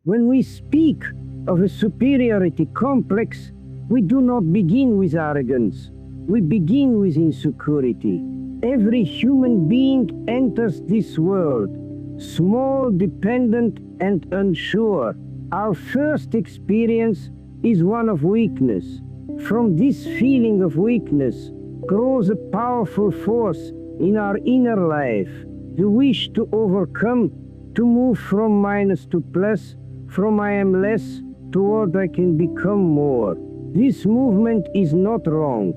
When we speak of a superiority complex, we do not begin with arrogance. We begin with insecurity. Every human being enters this world, small, dependent, and unsure. Our first experience is one of weakness. From this feeling of weakness grows a powerful force in our inner life, the wish to overcome, to move from minus to plus, from I am less toward I can become more. This movement is not wrong.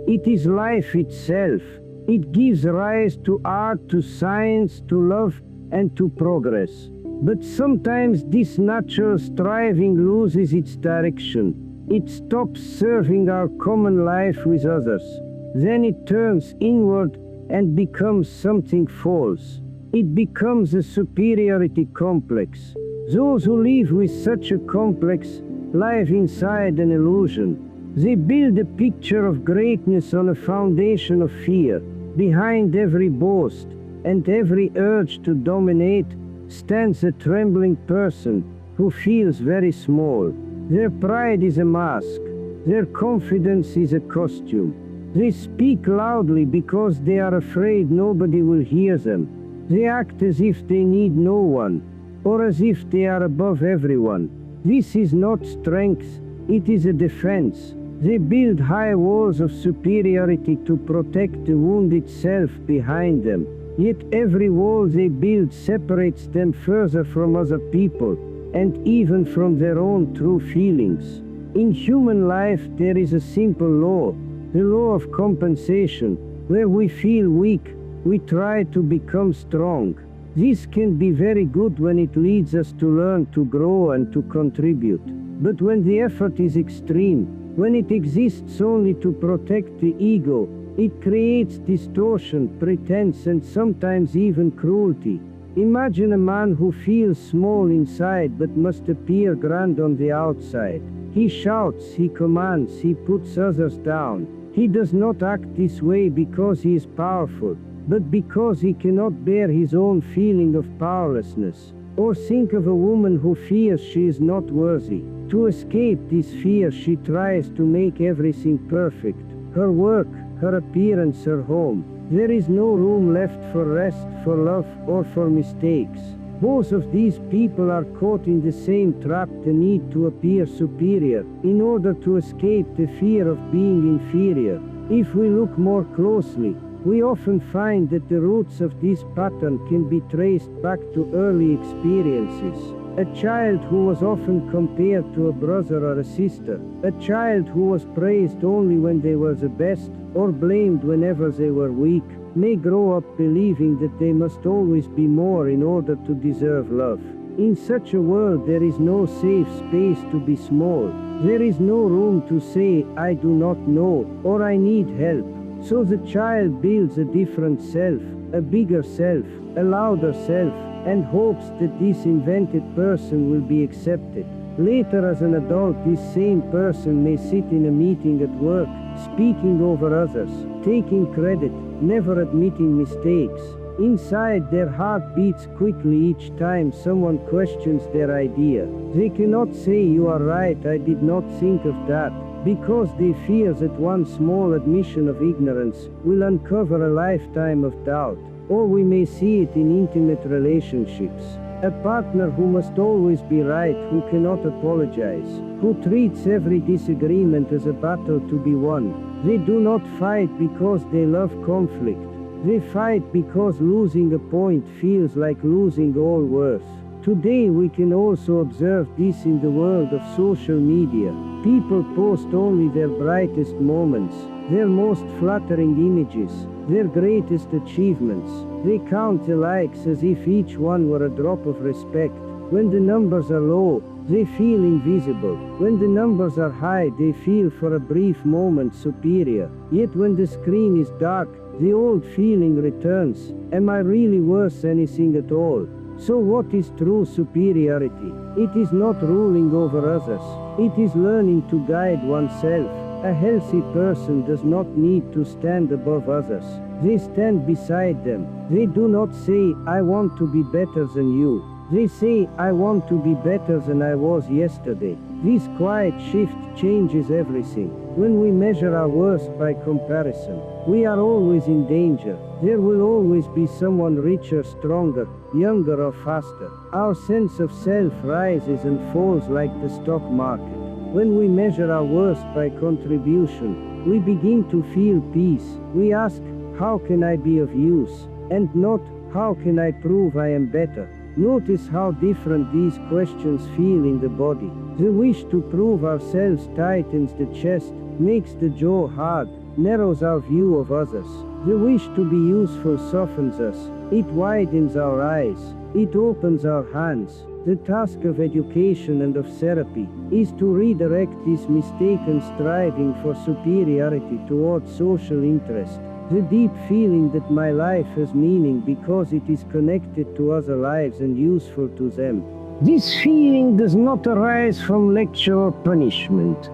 It is life itself. It gives rise to art, to science, to love, and to progress. But sometimes this natural striving loses its direction. It stops serving our common life with others. Then it turns inward and becomes something false. It becomes a superiority complex. Those who live with such a complex live inside an illusion. They build a picture of greatness on a foundation of fear. Behind every boast and every urge to dominate stands a trembling person who feels very small. Their pride is a mask. Their confidence is a costume. They speak loudly because they are afraid nobody will hear them. They act as if they need no one, or as if they are above everyone. This is not strength, it is a defense. They build high walls of superiority to protect the wounded self behind them. Yet every wall they build separates them further from other people, and even from their own true feelings. In human life there is a simple law, the law of compensation. Where we feel weak, we try to become strong. This can be very good when it leads us to learn to grow and to contribute. But when the effort is extreme, when it exists only to protect the ego, it creates distortion, pretense, and sometimes even cruelty. Imagine a man who feels small inside but must appear grand on the outside. He shouts, he commands, he puts others down. He does not act this way because he is powerful, but because he cannot bear his own feeling of powerlessness. Or think of a woman who fears she is not worthy. To escape this fear, she tries to make everything perfect. Her work, her appearance, her home. There is no room left for rest, for love, or for mistakes. Both of these people are caught in the same trap, the need to appear superior, in order to escape the fear of being inferior. If we look more closely, we often find that the roots of this pattern can be traced back to early experiences. A child who was often compared to a brother or a sister, a child who was praised only when they were the best, or blamed whenever they were weak, may grow up believing that they must always be more in order to deserve love. In such a world there is no safe space to be small. There is no room to say, I do not know, or I need help. So the child builds a different self, a bigger self, a louder self, and hopes that this invented person will be accepted. Later as an adult, this same person may sit in a meeting at work, speaking over others, taking credit, never admitting mistakes. Inside, their heart beats quickly each time someone questions their idea. They cannot say, you are right, I did not think of that, because they fear that one small admission of ignorance will uncover a lifetime of doubt. Or we may see it in intimate relationships. A partner who must always be right, who cannot apologize, who treats every disagreement as a battle to be won. They do not fight because they love conflict. They fight because losing a point feels like losing all worth. Today we can also observe this in the world of social media. People post only their brightest moments, their most flattering images, their greatest achievements. They count the likes as if each one were a drop of respect. When the numbers are low, they feel invisible. When the numbers are high, they feel for a brief moment superior. Yet when the screen is dark, the old feeling returns. Am I really worth anything at all? So what is true superiority? It is not ruling over others. It is learning to guide oneself. A healthy person does not need to stand above others. They stand beside them. They do not say, I want to be better than you. They say, I want to be better than I was yesterday. This quiet shift changes everything. When we measure our worth by comparison, we are always in danger. There will always be someone richer, stronger, younger or faster. Our sense of self rises and falls like the stock market. When we measure our worth by contribution, we begin to feel peace. We ask, how can I be of use? And not, how can I prove I am better? Notice how different these questions feel in the body. The wish to prove ourselves tightens the chest, makes the jaw hard, narrows our view of others. The wish to be useful softens us. It widens our eyes. It opens our hands. The task of education and of therapy is to redirect this mistaken striving for superiority towards social interest. The deep feeling that my life has meaning because it is connected to other lives and useful to them. This feeling does not arise from lecture or punishment.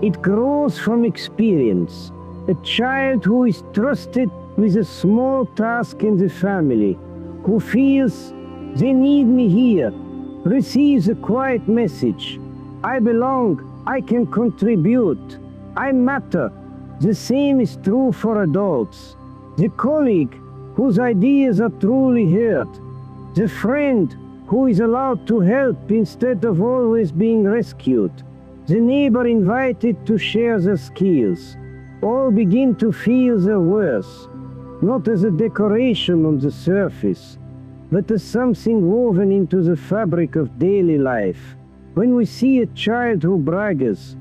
It grows from experience. A child who is trusted with a small task in the family, who feels they need me here, receives a quiet message. I belong, I can contribute, I matter. The same is true for adults. The colleague whose ideas are truly heard. The friend who is allowed to help instead of always being rescued. The neighbor invited to share their skills. All begin to feel their worth, not as a decoration on the surface, but as something woven into the fabric of daily life. When we see a child who brags,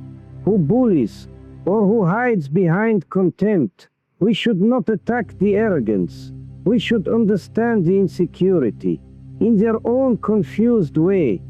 who bullies, or who hides behind contempt, we should not attack the arrogance. We should understand the insecurity. In their own confused way,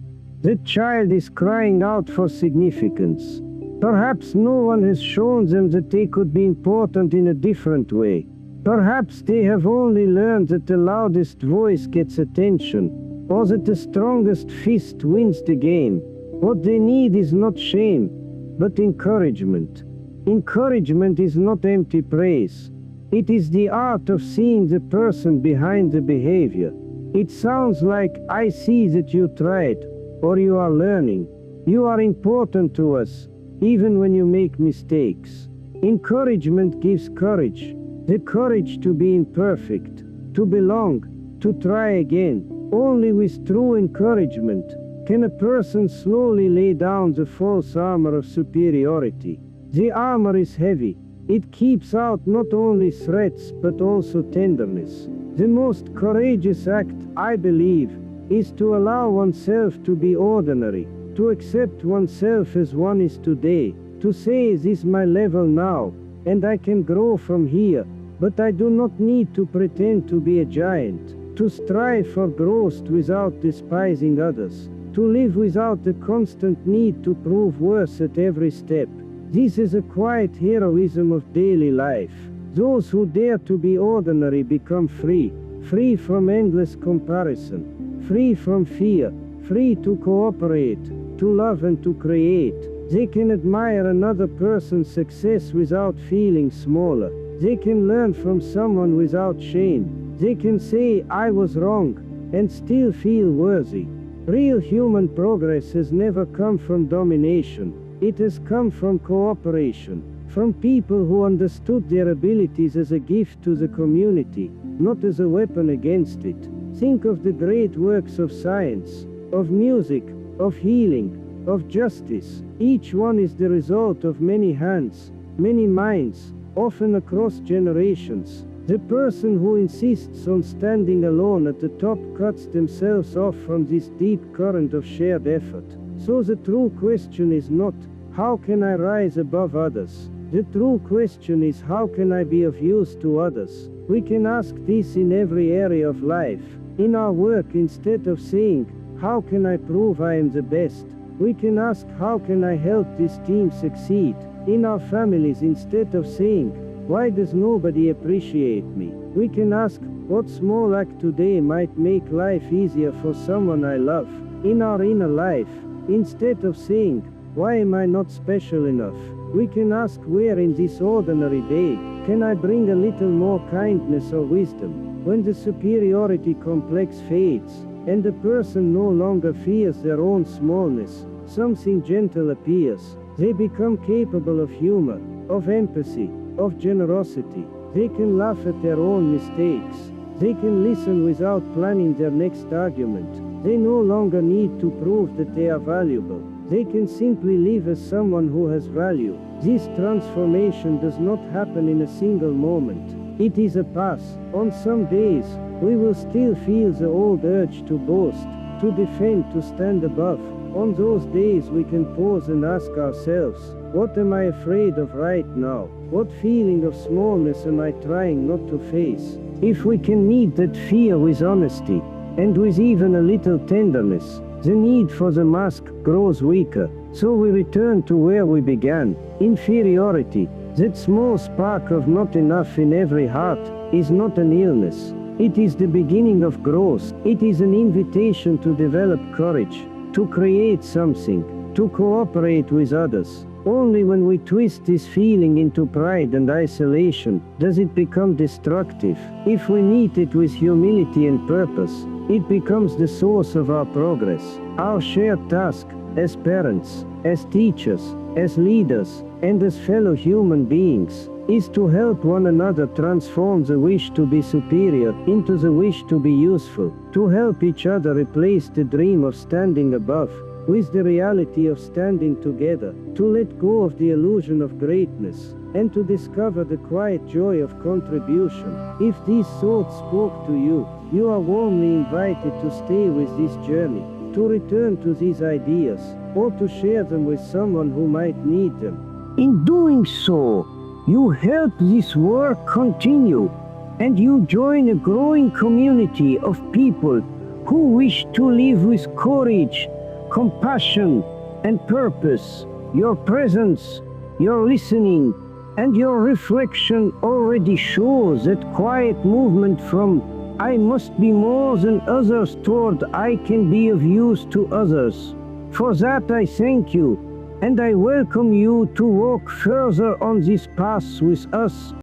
the child is crying out for significance. Perhaps no one has shown them that they could be important in a different way. Perhaps they have only learned that the loudest voice gets attention, or that the strongest fist wins the game. What they need is not shame, but encouragement. Encouragement is not empty praise. It is the art of seeing the person behind the behavior. It sounds like, I see that you tried, or you are learning. You are important to us, even when you make mistakes. Encouragement gives courage. The courage to be imperfect, to belong, to try again. Only with true encouragement can a person slowly lay down the false armor of superiority. The armor is heavy. It keeps out not only threats but also tenderness. The most courageous act, I believe, is to allow oneself to be ordinary, to accept oneself as one is today, to say this is my level now, and I can grow from here, but I do not need to pretend to be a giant, to strive for growth without despising others, to live without the constant need to prove worth at every step. This is a quiet heroism of daily life. Those who dare to be ordinary become free, free from endless comparison, free from fear, free to cooperate, to love and to create. They can admire another person's success without feeling smaller. They can learn from someone without shame. They can say, I was wrong, and still feel worthy. Real human progress has never come from domination. It has come from cooperation, from people who understood their abilities as a gift to the community, not as a weapon against it. Think of the great works of science, of music, of healing, of justice. Each one is the result of many hands, many minds, often across generations. The person who insists on standing alone at the top cuts themselves off from this deep current of shared effort. So the true question is not, how can I rise above others? The true question is, how can I be of use to others? We can ask this in every area of life. In our work, instead of saying, how can I prove I am the best? We can ask, how can I help this team succeed? In our families, instead of saying, why does nobody appreciate me? We can ask, what small act today might make life easier for someone I love? In our inner life, instead of saying, why am I not special enough? We can ask, where in this ordinary day can I bring a little more kindness or wisdom? When the superiority complex fades, and the person no longer fears their own smallness. Something gentle appears. They become capable of humor, of empathy, of generosity. They can laugh at their own mistakes. They can listen without planning their next argument. They no longer need to prove that they are valuable. They can simply live as someone who has value. This transformation does not happen in a single moment. It is a path. On some days, we will still feel the old urge to boast, to defend, to stand above. On those days we can pause and ask ourselves, what am I afraid of right now? What feeling of smallness am I trying not to face? If we can meet that fear with honesty, and with even a little tenderness, the need for the mask grows weaker. So we return to where we began. Inferiority, that small spark of not enough in every heart, is not an illness. It is the beginning of growth. It is an invitation to develop courage, to create something, to cooperate with others. Only when we twist this feeling into pride and isolation does it become destructive. If we meet it with humility and purpose, it becomes the source of our progress. Our shared task, as parents, as teachers, as leaders, and as fellow human beings, is to help one another transform the wish to be superior into the wish to be useful, to help each other replace the dream of standing above with the reality of standing together, to let go of the illusion of greatness, and to discover the quiet joy of contribution. If these thoughts spoke to you, you are warmly invited to stay with this journey, to return to these ideas, or to share them with someone who might need them. In doing so, you help this work continue, and you join a growing community of people who wish to live with courage, compassion, and purpose. Your presence, your listening, and your reflection already shows that quiet movement from I must be more than others toward I can be of use to others. For that I thank you, and I welcome you to walk further on this path with us.